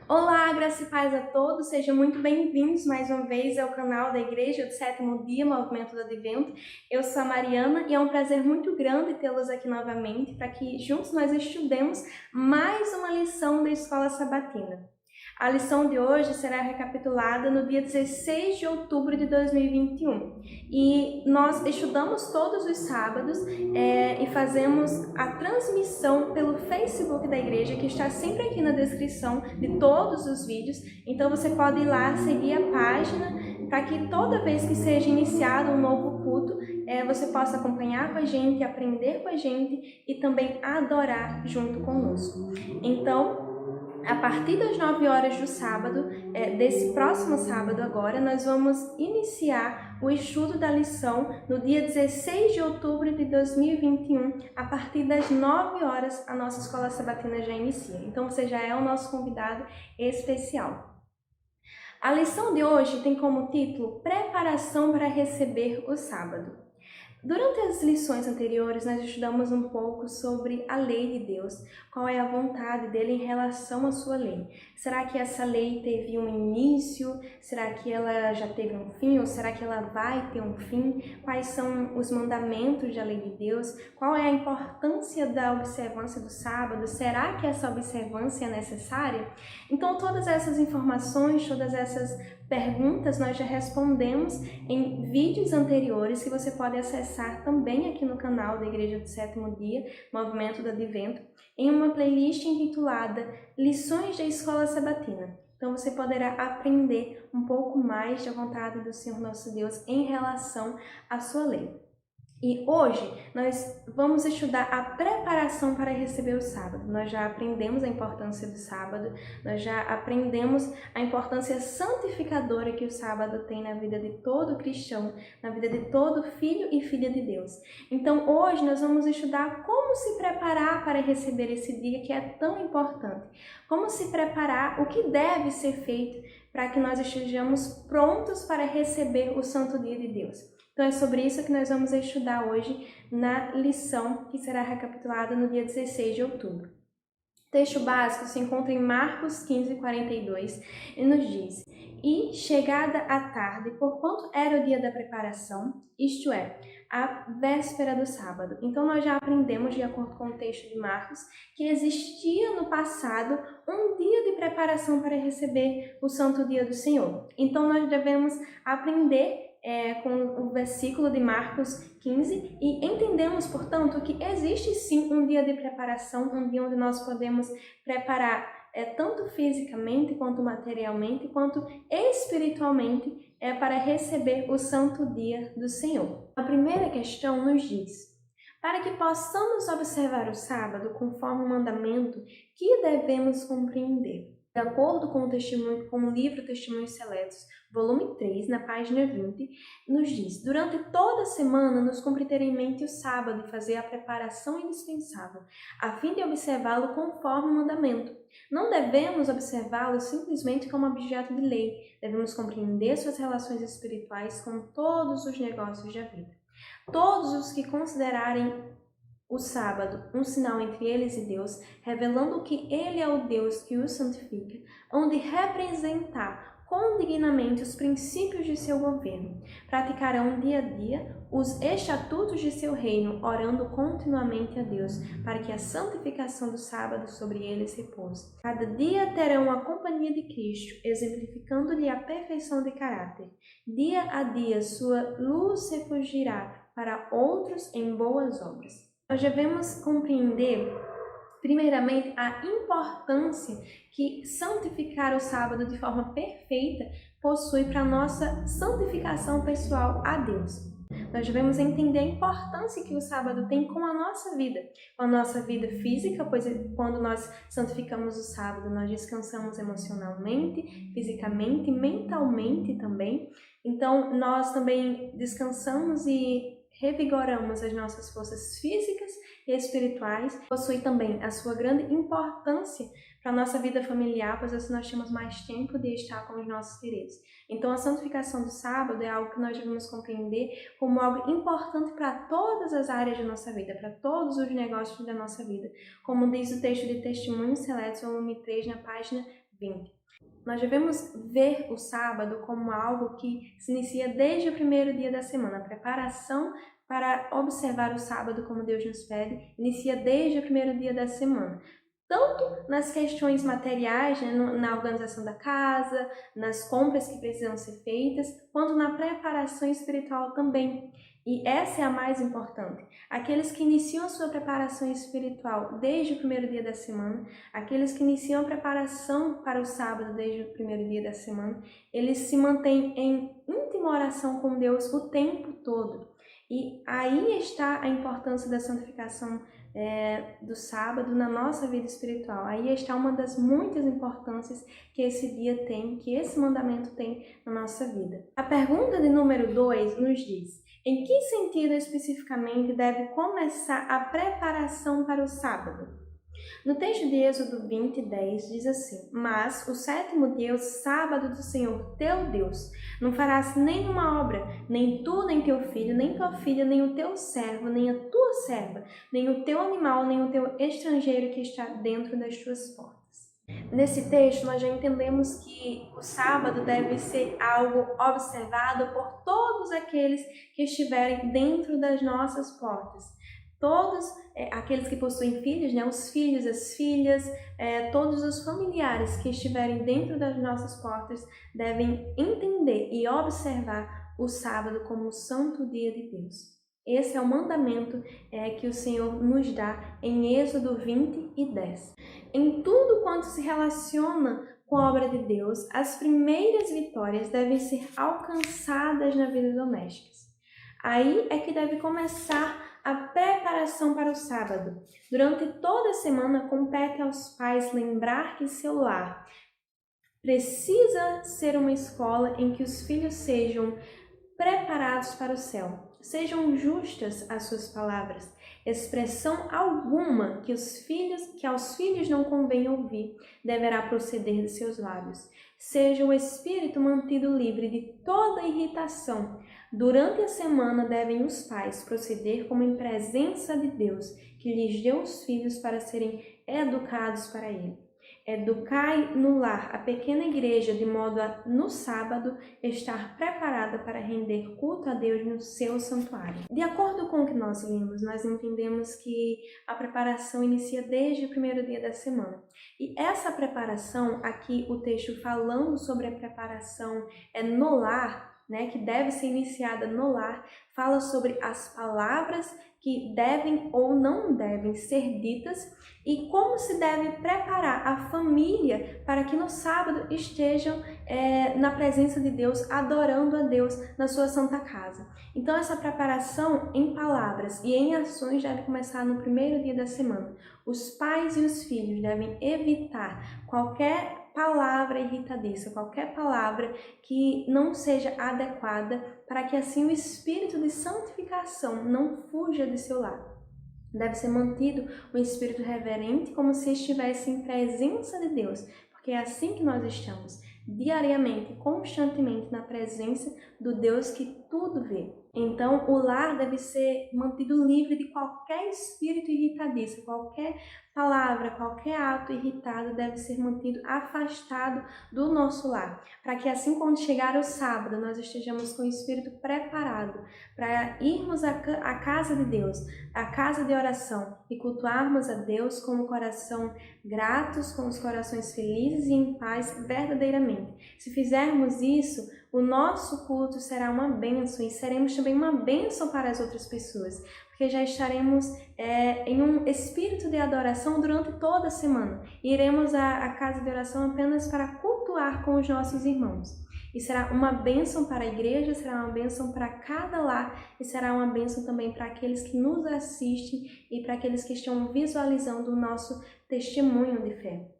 Olá, graça e paz a todos, sejam muito bem-vindos mais uma vez ao canal da Igreja do Sétimo Dia, Movimento do Advento. Eu sou a Mariana e é um prazer muito grande tê-los aqui novamente para que juntos nós estudemos mais uma lição da Escola Sabatina. A lição de hoje será recapitulada no dia 16 de outubro de 2021 e nós estudamos todos os sábados e fazemos a transmissão pelo Facebook da igreja, que está sempre aqui na descrição de todos os vídeos. Então você pode ir lá seguir a página para que toda vez que seja iniciado um novo culto, você possa acompanhar com a gente, aprender com a gente e também adorar junto conosco. Então, a partir das 9 horas do sábado, desse próximo sábado agora, nós vamos iniciar o estudo da lição no dia 16 de outubro de 2021. A partir das 9 horas, a nossa Escola Sabatina já inicia. Então, você já é o nosso convidado especial. A lição de hoje tem como título Preparação para receber o sábado. Durante as lições anteriores, nós estudamos um pouco sobre a lei de Deus, qual é a vontade dele em relação à sua lei. Será que essa lei teve um início? Será que ela já teve um fim? Ou será que ela vai ter um fim? Quais são os mandamentos da lei de Deus? Qual é a importância da observância do sábado? Será que essa observância é necessária? Então, todas essas informações, todas essas perguntas nós já respondemos em vídeos anteriores que você pode acessar também aqui no canal da Igreja do Sétimo Dia, Movimento do Advento, em uma playlist intitulada Lições da Escola Sabatina. Então você poderá aprender um pouco mais da vontade do Senhor nosso Deus em relação à sua lei. E hoje nós vamos estudar a preparação para receber o sábado. Nós já aprendemos a importância do sábado, nós já aprendemos a importância santificadora que o sábado tem na vida de todo cristão, na vida de todo filho e filha de Deus. Então hoje nós vamos estudar como se preparar para receber esse dia que é tão importante. Como se preparar, o que deve ser feito para que nós estejamos prontos para receber o santo dia de Deus. Então é sobre isso que nós vamos estudar hoje na lição que será recapitulada no dia 16 de outubro. O texto básico se encontra em Marcos 15:42 e nos diz: E chegada a tarde, porquanto era o dia da preparação, isto é, a véspera do sábado. Então nós já aprendemos, de acordo com o texto de Marcos, que existia no passado um dia de preparação para receber o santo dia do Senhor. Então nós devemos aprender com o versículo de Marcos 15 e entendemos, portanto, que existe sim um dia de preparação, um dia onde nós podemos preparar tanto fisicamente, quanto materialmente, quanto espiritualmente para receber o santo dia do Senhor. A primeira questão nos diz: para que possamos observar o sábado conforme o mandamento, que devemos compreender? De acordo com o livro Testemunhos Seletos, volume 3, na página 20, nos diz: durante toda a semana nos cumpre ter em mente o sábado e fazer a preparação indispensável, a fim de observá-lo conforme o mandamento. Não devemos observá-lo simplesmente como objeto de lei, devemos compreender suas relações espirituais com todos os negócios da vida. Todos os que considerarem o sábado um sinal entre eles e Deus, revelando que Ele é o Deus que os santifica, hão de representar condignamente os princípios de seu governo. Praticarão dia a dia os estatutos de seu reino, orando continuamente a Deus, para que a santificação do sábado sobre eles repouse. Cada dia terão a companhia de Cristo, exemplificando-lhe a perfeição de caráter. Dia a dia sua luz se refugirá para outros em boas obras. Nós devemos compreender, primeiramente, a importância que santificar o sábado de forma perfeita possui para a nossa santificação pessoal a Deus. Nós devemos entender a importância que o sábado tem com a nossa vida física, pois quando nós santificamos o sábado, nós descansamos emocionalmente, fisicamente, mentalmente também. Então, nós também descansamos e revigoramos as nossas forças físicas e espirituais. Possui também a sua grande importância para a nossa vida familiar, pois assim nós temos mais tempo de estar com os nossos queridos. Então a santificação do sábado é algo que nós devemos compreender como algo importante para todas as áreas da nossa vida, para todos os negócios da nossa vida, como diz o texto de Testemunhos Seletos, volume 3, na página 20. Nós devemos ver o sábado como algo que se inicia desde o primeiro dia da semana. A preparação para observar o sábado como Deus nos pede inicia desde o primeiro dia da semana. Tanto nas questões materiais, né, na organização da casa, nas compras que precisam ser feitas, quanto na preparação espiritual também. E essa é a mais importante. Aqueles que iniciam a sua preparação espiritual desde o primeiro dia da semana, aqueles que iniciam a preparação para o sábado desde o primeiro dia da semana, eles se mantêm em íntima oração com Deus o tempo todo. E aí está a importância da santificação do sábado na nossa vida espiritual. Aí está uma das muitas importâncias que esse dia tem, que esse mandamento tem na nossa vida. A pergunta de número 2 nos diz: em que sentido especificamente deve começar a preparação para o sábado? No texto de Êxodo 20:10 diz assim: mas o sétimo dia, o sábado do Senhor teu Deus, não farás nenhuma obra, nem tu, nem teu filho, nem tua filha, nem o teu servo, nem a tua serva, nem o teu animal, nem o teu estrangeiro que está dentro das tuas portas. Nesse texto, nós já entendemos que o sábado deve ser algo observado por todos aqueles que estiverem dentro das nossas portas. Todos aqueles que possuem filhos, né, os filhos, as filhas, todos os familiares que estiverem dentro das nossas portas devem entender e observar o sábado como o santo dia de Deus. Esse é o mandamento que o Senhor nos dá em Êxodo 20:10. Em tudo quanto se relaciona com a obra de Deus, as primeiras vitórias devem ser alcançadas na vida doméstica. Aí é que deve começar a preparação para o sábado. Durante toda a semana, compete aos pais lembrar que seu lar precisa ser uma escola em que os filhos sejam preparados para o céu. Sejam justas as suas palavras. Expressão alguma que aos filhos não convém ouvir, deverá proceder de seus lábios. Seja o espírito mantido livre de toda irritação. Durante a semana devem os pais proceder como em presença de Deus, que lhes deu os filhos para serem educados para ele. Educai no lar a pequena igreja, de modo a, no sábado, estar preparada para render culto a Deus no seu santuário. De acordo com o que nós lemos, nós entendemos que a preparação inicia desde o primeiro dia da semana. E essa preparação, aqui o texto falando sobre a preparação no lar, né, que deve ser iniciada no lar, fala sobre as palavras que devem ou não devem ser ditas e como se deve preparar a família para que no sábado estejam na presença de Deus, adorando a Deus na sua santa casa. Então essa preparação em palavras e em ações deve começar no primeiro dia da semana. Os pais e os filhos devem evitar qualquer palavra irritadiça, qualquer palavra que não seja adequada, para que assim o espírito de santificação não fuja de seu lar. Deve ser mantido um espírito reverente, como se estivesse em presença de Deus, porque é assim que nós estamos, diariamente, constantemente na presença do Deus que tudo vê. Então, o lar deve ser mantido livre de qualquer espírito irritadiço, qualquer palavra, qualquer ato irritado deve ser mantido afastado do nosso lar, para que assim quando chegar o sábado nós estejamos com o espírito preparado para irmos à casa de Deus, à casa de oração e cultuarmos a Deus com o coração gratos, com os corações felizes e em paz verdadeiramente. Se fizermos isso, o nosso culto será uma bênção e seremos também uma bênção para as outras pessoas, porque já estaremos em um espírito de adoração durante toda a semana. E iremos à casa de oração apenas para cultuar com os nossos irmãos. E será uma bênção para a igreja, será uma bênção para cada lar e será uma bênção também para aqueles que nos assistem e para aqueles que estão visualizando o nosso testemunho de fé.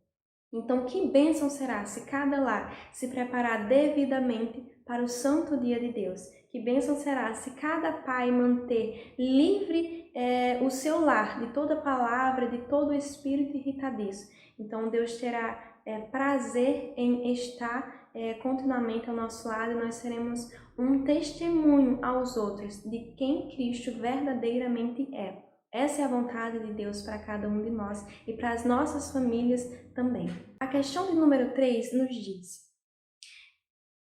Então, que bênção será se cada lar se preparar devidamente para o santo dia de Deus? Que bênção será se cada pai manter livre o seu lar de toda palavra, de todo espírito irritadiço? Então, Deus terá prazer em estar continuamente ao nosso lado e nós seremos um testemunho aos outros de quem Cristo verdadeiramente é. Essa é a vontade de Deus para cada um de nós e para as nossas famílias também. A questão de número 3 nos diz: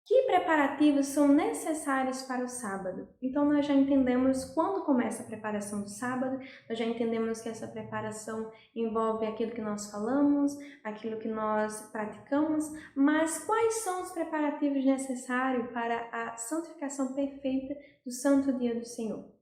que preparativos são necessários para o sábado? Então, nós já entendemos quando começa a preparação do sábado, nós já entendemos que essa preparação envolve aquilo que nós falamos, aquilo que nós praticamos, mas quais são os preparativos necessários para a santificação perfeita do Santo Dia do Senhor?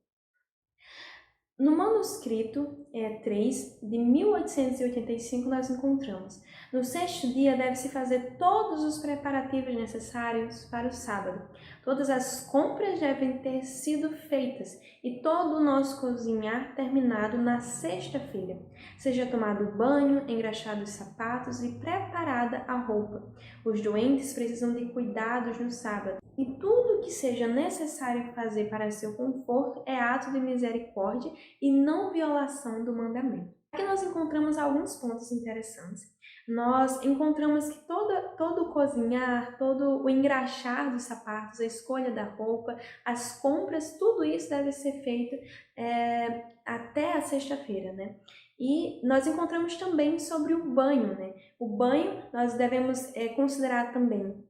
No manuscrito 3, de 1885, nós encontramos: no sexto dia deve-se fazer todos os preparativos necessários para o sábado. Todas as compras devem ter sido feitas e todo o nosso cozinhar terminado na sexta-feira. Seja tomado banho, engraxado os sapatos e preparada a roupa. Os doentes precisam de cuidados no sábado, e tudo que seja necessário fazer para seu conforto é ato de misericórdia e não violação do mandamento. Aqui nós encontramos alguns pontos interessantes. Nós encontramos que todo o cozinhar, todo o engraxar dos sapatos, a escolha da roupa, as compras, tudo isso deve ser feito até a sexta-feira, né? E nós encontramos também sobre o banho, né? O banho nós devemos considerar também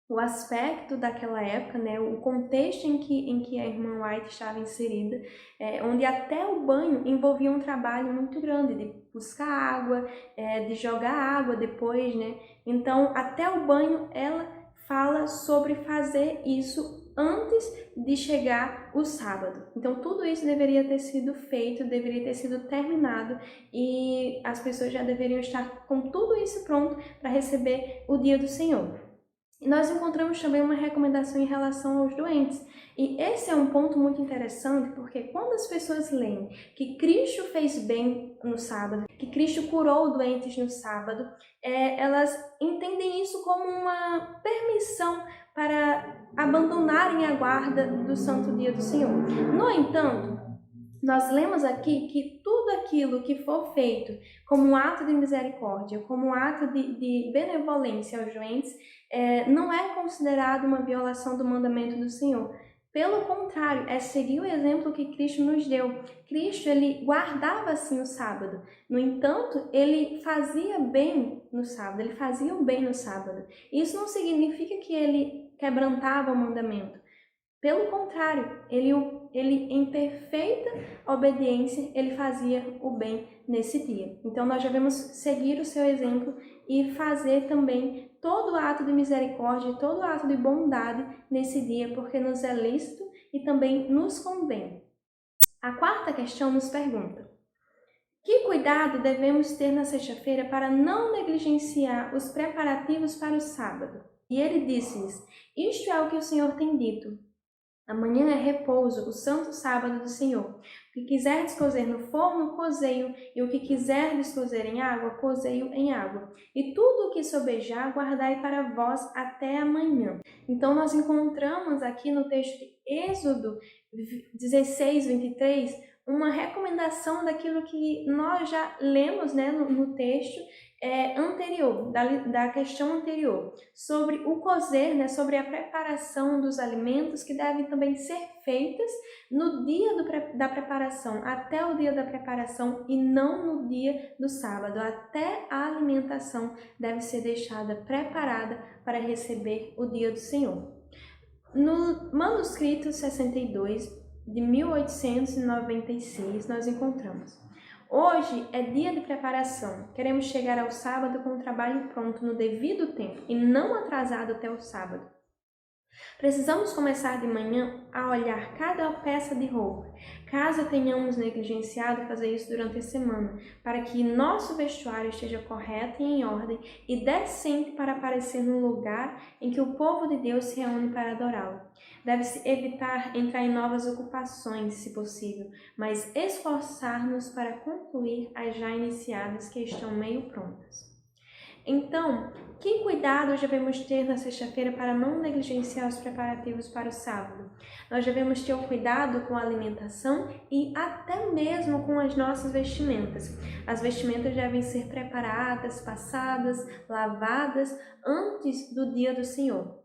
o aspecto daquela época, né, o contexto em que a irmã White estava inserida, onde até o banho envolvia um trabalho muito grande de buscar água, de jogar água depois, né? Então, até o banho ela fala sobre fazer isso antes de chegar o sábado. Então, tudo isso deveria ter sido feito, deveria ter sido terminado e as pessoas já deveriam estar com tudo isso pronto para receber o dia do Senhor. E nós encontramos também uma recomendação em relação aos doentes. E esse é um ponto muito interessante, porque quando as pessoas leem que Cristo fez bem no sábado, que Cristo curou doentes no sábado, elas entendem isso como uma permissão para abandonarem a guarda do Santo Dia do Senhor. No entanto, nós lemos aqui que tudo aquilo que for feito como um ato de misericórdia, como um ato de benevolência aos doentes, não é considerado uma violação do mandamento do Senhor. Pelo contrário, é seguir o exemplo que Cristo nos deu. Cristo, ele guardava assim o sábado. No entanto, ele fazia bem no sábado, ele fazia o bem no sábado. Isso não significa que ele quebrantava o mandamento. Pelo contrário, ele em perfeita obediência, ele fazia o bem nesse dia. Então, nós devemos seguir o seu exemplo e fazer também todo ato de misericórdia, todo ato de bondade nesse dia, porque nos é lícito e também nos convém. A quarta questão nos pergunta: que cuidado devemos ter na sexta-feira para não negligenciar os preparativos para o sábado? E ele disse-lhes: isto é o que o Senhor tem dito. Amanhã é repouso, o santo sábado do Senhor. O que quiserdes cozer no forno, cozei-o, e o que quiserdes cozer em água, cozei-o em água. E tudo o que sobejar, guardai para vós até amanhã. Então, nós encontramos aqui no texto de Êxodo 16, 23, uma recomendação daquilo que nós já lemos, né, no texto anterior, da questão anterior, sobre o cozer, né, sobre a preparação dos alimentos que devem também ser feitas no dia da preparação, até o dia da preparação e não no dia do sábado. Até a alimentação deve ser deixada preparada para receber o dia do Senhor. No manuscrito 62, de 1896, nós encontramos: hoje é dia de preparação. Queremos chegar ao sábado com o trabalho pronto no devido tempo e não atrasado até o sábado. Precisamos começar de manhã a olhar cada peça de roupa, caso tenhamos negligenciado fazer isso durante a semana, para que nosso vestuário esteja correto e em ordem e decente para aparecer no lugar em que o povo de Deus se reúne para adorá-lo. Deve-se evitar entrar em novas ocupações, se possível, mas esforçar-nos para concluir as já iniciadas que estão meio prontas. Então, que cuidados devemos ter na sexta-feira para não negligenciar os preparativos para o sábado? Nós devemos ter o cuidado com a alimentação e até mesmo com as nossas vestimentas. As vestimentas devem ser preparadas, passadas, lavadas antes do dia do Senhor.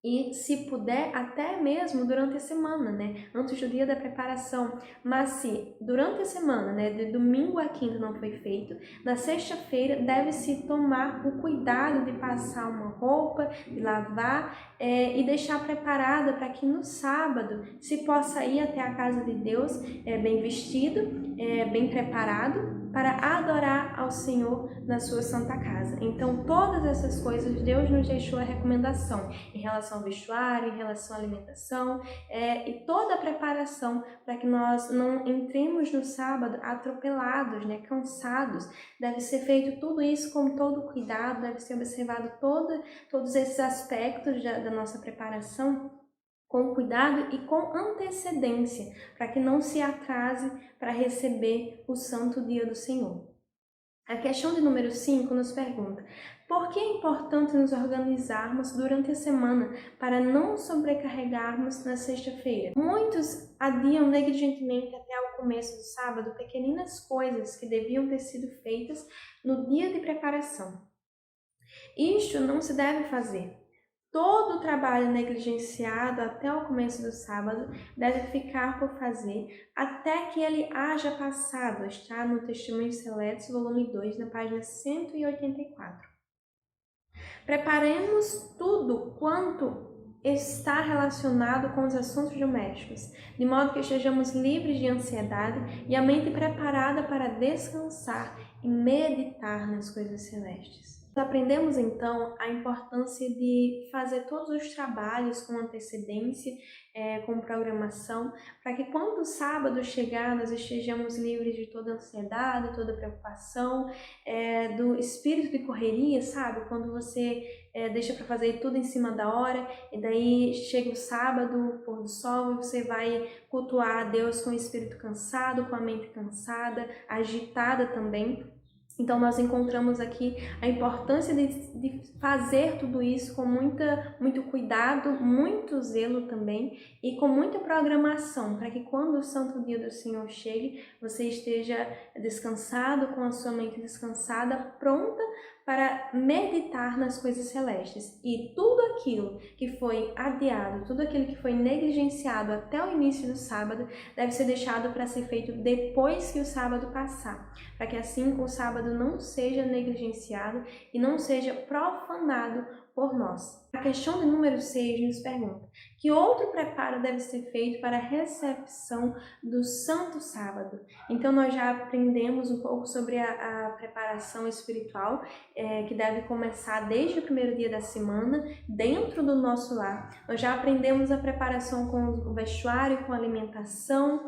E, se puder, até mesmo durante a semana, né? Antes do dia da preparação. Mas se durante a semana, né, de domingo a quinta não foi feito, na sexta-feira deve-se tomar o cuidado de passar uma roupa, de lavar e deixar preparada para que no sábado se possa ir até a casa de Deus bem vestido, bem preparado, para adorar ao Senhor na sua santa casa. Então, todas essas coisas Deus nos deixou a recomendação em relação ao vestuário, em relação à alimentação e toda a preparação para que nós não entremos no sábado atropelados, né, cansados. Deve ser feito tudo isso com todo cuidado, deve ser observado todos esses aspectos da nossa preparação com cuidado e com antecedência, para que não se atrase para receber o santo dia do Senhor. A questão de número 5 nos pergunta: por que é importante nos organizarmos durante a semana para não sobrecarregarmos na sexta-feira? Muitos adiam negligentemente até o começo do sábado pequeninas coisas que deviam ter sido feitas no dia de preparação. Isto não se deve fazer. Todo o trabalho negligenciado até o começo do sábado deve ficar por fazer até que ele haja passado. Está no Testemunhos Seletos, volume 2, na página 184. Preparemos tudo quanto está relacionado com os assuntos domésticos, de modo que estejamos livres de ansiedade e a mente preparada para descansar e meditar nas coisas celestes. Aprendemos então a importância de fazer todos os trabalhos com antecedência, com programação, para que quando o sábado chegar nós estejamos livres de toda ansiedade, toda preocupação, do espírito de correria, sabe? Quando você deixa para fazer tudo em cima da hora e daí chega o sábado, o pôr do sol, e você vai cultuar a Deus com o espírito cansado, com a mente cansada, agitada também. Então, nós encontramos aqui a importância de fazer tudo isso com muito cuidado, muito zelo também e com muita programação, para que quando o santo dia do Senhor chegue, você esteja descansado, com a sua mente descansada, pronta para meditar nas coisas celestes. E tudo aquilo que foi adiado, tudo aquilo que foi negligenciado até o início do sábado, deve ser deixado para ser feito depois que o sábado passar, para que assim o sábado não seja negligenciado e não seja profanado por nós. A questão de número 6 nos pergunta: que outro preparo deve ser feito para a recepção do Santo Sábado? Então, nós já aprendemos um pouco sobre a preparação espiritual, que deve começar desde o primeiro dia da semana, dentro do nosso lar. Nós já aprendemos a preparação com o vestuário, com a alimentação,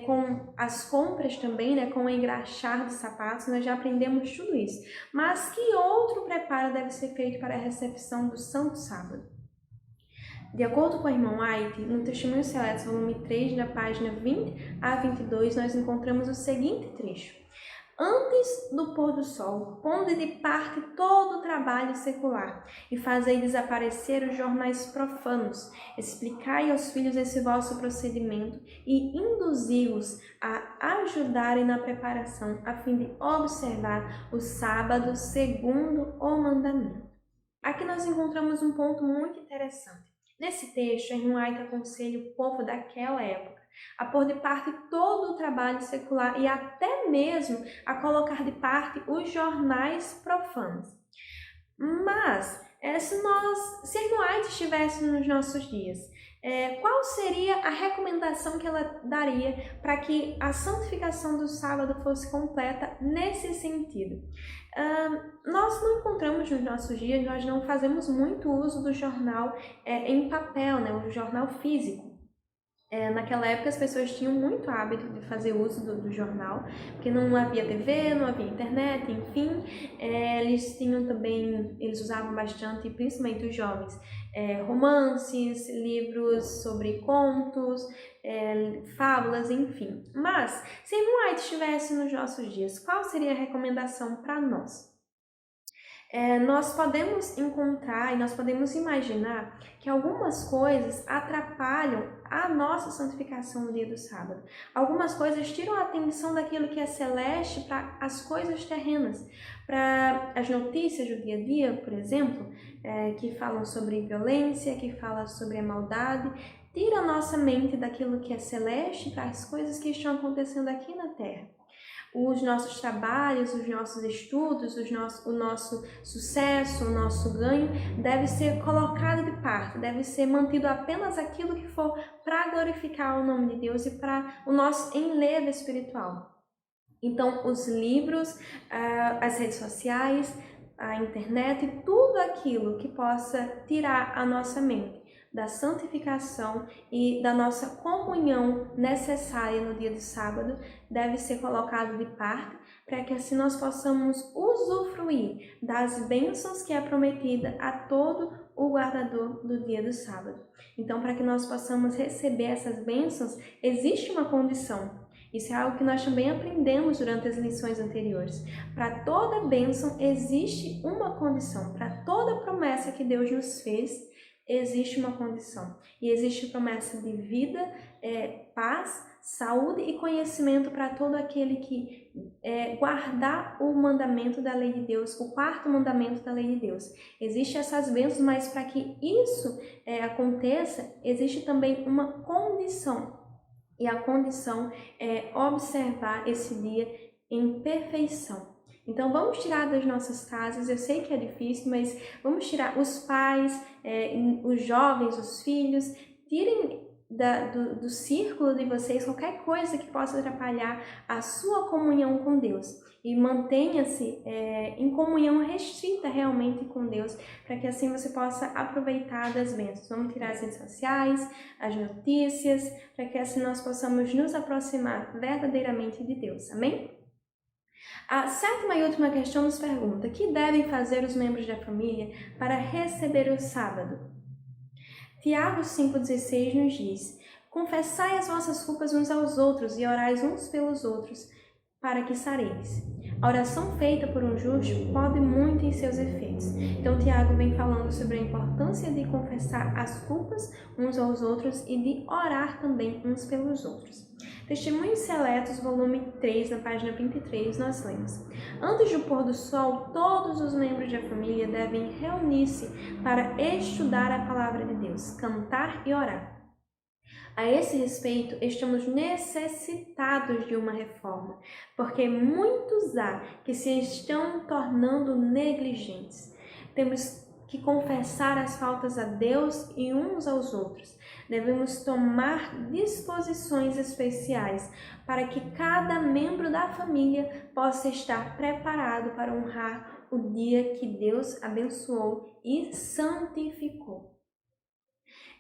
com as compras também, né, com o engraxar dos sapatos. Nós já aprendemos tudo isso. Mas que outro preparo deve ser feito para a recepção do Santo Sábado? De acordo com a irmã White, no Testemunhos Seletos, volume 3, da página 20 a 22, nós encontramos o seguinte trecho: antes do pôr do sol, pondo de parte todo o trabalho secular, e fazei desaparecer os jornais profanos, explicai aos filhos esse vosso procedimento, e induzi-os a ajudarem na preparação, a fim de observar o sábado segundo o mandamento. Aqui nós encontramos um ponto muito interessante. Nesse texto, a irmã White aconselha o povo daquela época a pôr de parte todo o trabalho secular e até mesmo a colocar de parte os jornais profanos. Mas, se a irmã White estivesse nos nossos dias, qual seria a recomendação que ela daria para que a santificação do sábado fosse completa nesse sentido? Nós não encontramos nos nossos dias, nós não fazemos muito uso do jornal em papel, né, o jornal físico. Naquela época as pessoas tinham muito hábito de fazer uso do jornal, porque não havia TV, não havia internet, enfim, eles usavam bastante, principalmente os jovens, romances, livros sobre contos, fábulas, enfim. Mas, se White estivesse nos nossos dias, qual seria a recomendação para nós? nós podemos encontrar e nós podemos imaginar que algumas coisas atrapalham a nossa santificação no dia do sábado. Algumas coisas tiram a atenção daquilo que é celeste para as coisas terrenas, para as notícias do dia a dia, por exemplo, que falam sobre violência, que falam sobre a maldade, tira a nossa mente daquilo que é celeste para as coisas que estão acontecendo aqui na Terra. Os nossos trabalhos, os nossos estudos, o nosso sucesso, o nosso ganho deve ser colocado de parte, deve ser mantido apenas aquilo que for para glorificar o nome de Deus e para o nosso enlevo espiritual. Então, os livros, as redes sociais, a internet e tudo aquilo que possa tirar a nossa mente da santificação e da nossa comunhão necessária no dia de sábado deve ser colocado de parte para que assim nós possamos usufruir das bênçãos que é prometida a todo o guardador do dia do sábado. Então, para que nós possamos receber essas bênçãos, existe uma condição. Isso é algo que nós também aprendemos durante as lições anteriores. Para toda bênção existe uma condição. Para toda promessa que Deus nos fez, existe uma condição. E existe promessa de vida, paz, saúde e conhecimento para todo aquele que guardar o mandamento da lei de Deus, o quarto mandamento da lei de Deus. Existem essas bênçãos, mas para que isso aconteça, existe também uma condição. E a condição é observar esse dia em perfeição. Então vamos tirar das nossas casas, eu sei que é difícil, mas vamos tirar os pais, os jovens, os filhos, tirem do círculo de vocês qualquer coisa que possa atrapalhar a sua comunhão com Deus. E mantenha-se em comunhão restrita realmente com Deus, para que assim você possa aproveitar das bênçãos. Vamos tirar as redes sociais, as notícias, para que assim nós possamos nos aproximar verdadeiramente de Deus. Amém? A sétima e última questão nos pergunta: o que devem fazer os membros da família para receber o sábado? Tiago 5,16 nos diz: confessai as vossas culpas uns aos outros e orais uns pelos outros, para que sareis. A oração feita por um justo pode muito em seus efeitos. Então, Tiago vem falando sobre a importância de confessar as culpas uns aos outros e de orar também uns pelos outros. Testemunhos Seletos, volume 3, na página 23, nós lemos: antes do pôr do sol, todos os membros da família devem reunir-se para estudar a palavra de Deus, cantar e orar. A esse respeito, estamos necessitados de uma reforma, porque muitos há que se estão tornando negligentes. Temos que confessar as faltas a Deus e uns aos outros. Devemos tomar disposições especiais para que cada membro da família possa estar preparado para honrar o dia que Deus abençoou e santificou.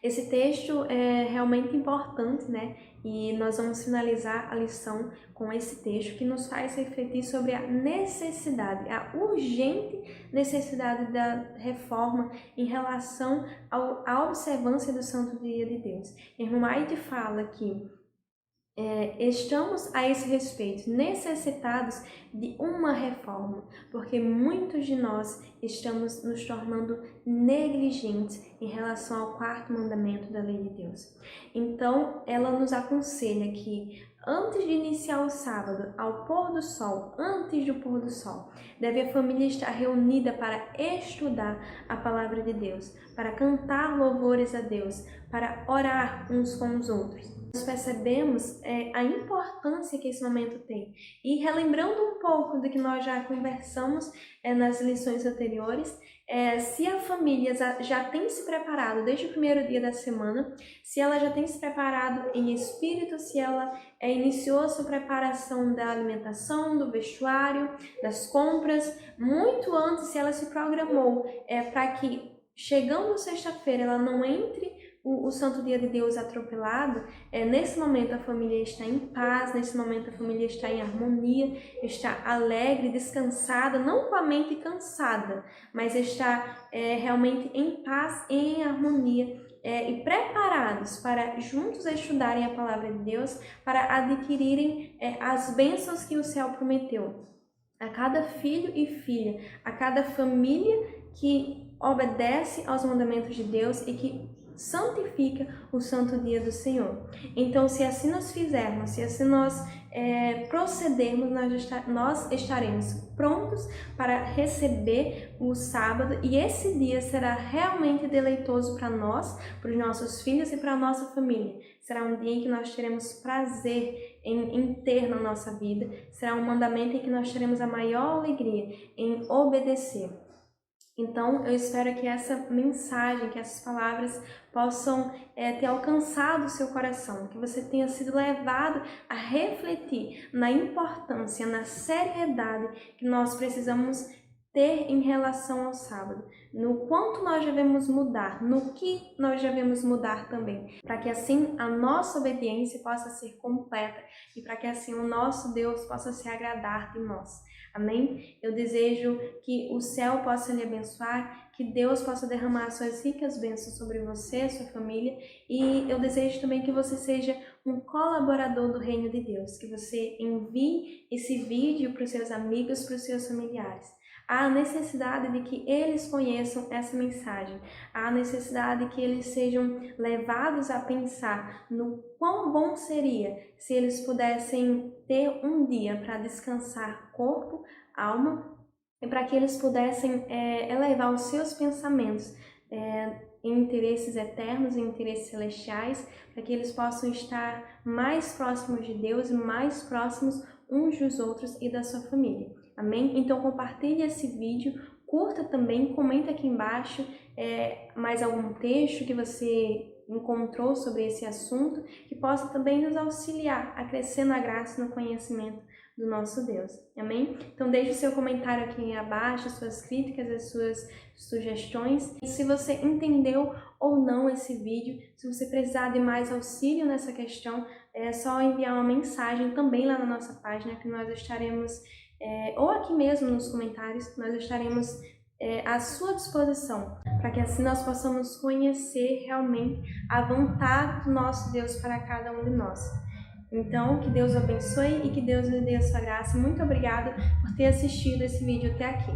Esse texto é realmente importante, né? E nós vamos finalizar a lição com esse texto que nos faz refletir sobre a necessidade, a urgente necessidade da reforma em relação à observância do Santo Dia de Deus. Irmão White fala que estamos a esse respeito necessitados de uma reforma, porque muitos de nós estamos nos tornando negligentes em relação ao quarto mandamento da lei de Deus. Então, ela nos aconselha que antes de iniciar o sábado, ao pôr do sol, antes do pôr do sol, deve a família estar reunida para estudar a palavra de Deus, para cantar louvores a Deus, para orar uns com os outros. Nós percebemos a importância que esse momento tem. E relembrando um pouco do que nós já conversamos nas lições anteriores, se a família já tem se preparado desde o primeiro dia da semana, se ela já tem se preparado em espírito, se ela iniciou a sua preparação da alimentação, do vestuário, das compras, muito antes, se ela se programou para que, chegando sexta-feira, ela não entre o Santo Dia de Deus atropelado, nesse momento a família está em paz, nesse momento a família está em harmonia, está alegre, descansada, não com a mente cansada, mas está realmente em paz, em harmonia e preparados para juntos estudarem a palavra de Deus, para adquirirem as bênçãos que o céu prometeu. a cada filho e filha, a cada família que obedece aos mandamentos de Deus e que santifica o santo dia do Senhor. Então, se assim nós fizermos, se assim nós procedermos, nós estaremos prontos para receber o sábado, e esse dia será realmente deleitoso para nós, para os nossos filhos e para a nossa família. Será um dia em que nós teremos prazer em ter na nossa vida, será um mandamento em que nós teremos a maior alegria em obedecer. Então, eu espero que essa mensagem, que essas palavras possam ter alcançado o seu coração, que você tenha sido levado a refletir na importância, na seriedade que nós precisamos ter em relação ao sábado, no quanto nós devemos mudar, no que nós devemos mudar também, para que assim a nossa obediência possa ser completa e para que assim o nosso Deus possa se agradar de nós. Amém? Eu desejo que o céu possa lhe abençoar, que Deus possa derramar suas ricas bênçãos sobre você, sua família, e eu desejo também que você seja um colaborador do reino de Deus, que você envie esse vídeo para os seus amigos, para os seus familiares. Há necessidade de que eles conheçam essa mensagem, há necessidade de que eles sejam levados a pensar no quão bom seria se eles pudessem ter um dia para descansar corpo, alma, e para que eles pudessem elevar os seus pensamentos em interesses eternos, em interesses celestiais, para que eles possam estar mais próximos de Deus e mais próximos uns dos outros e da sua família. Amém? Então compartilhe esse vídeo, curta também, comenta aqui embaixo mais algum texto que você encontrou sobre esse assunto, que possa também nos auxiliar a crescer na graça e no conhecimento do nosso Deus. Amém? Então deixe o seu comentário aqui abaixo, as suas críticas, as suas sugestões. E se você entendeu ou não esse vídeo, se você precisar de mais auxílio nessa questão, é só enviar uma mensagem também lá na nossa página, que nós estaremos, ou aqui mesmo nos comentários, nós estaremos à sua disposição, para que assim nós possamos conhecer realmente a vontade do nosso Deus para cada um de nós. Então, que Deus o abençoe e que Deus lhe dê a sua graça. Muito obrigada por ter assistido esse vídeo até aqui.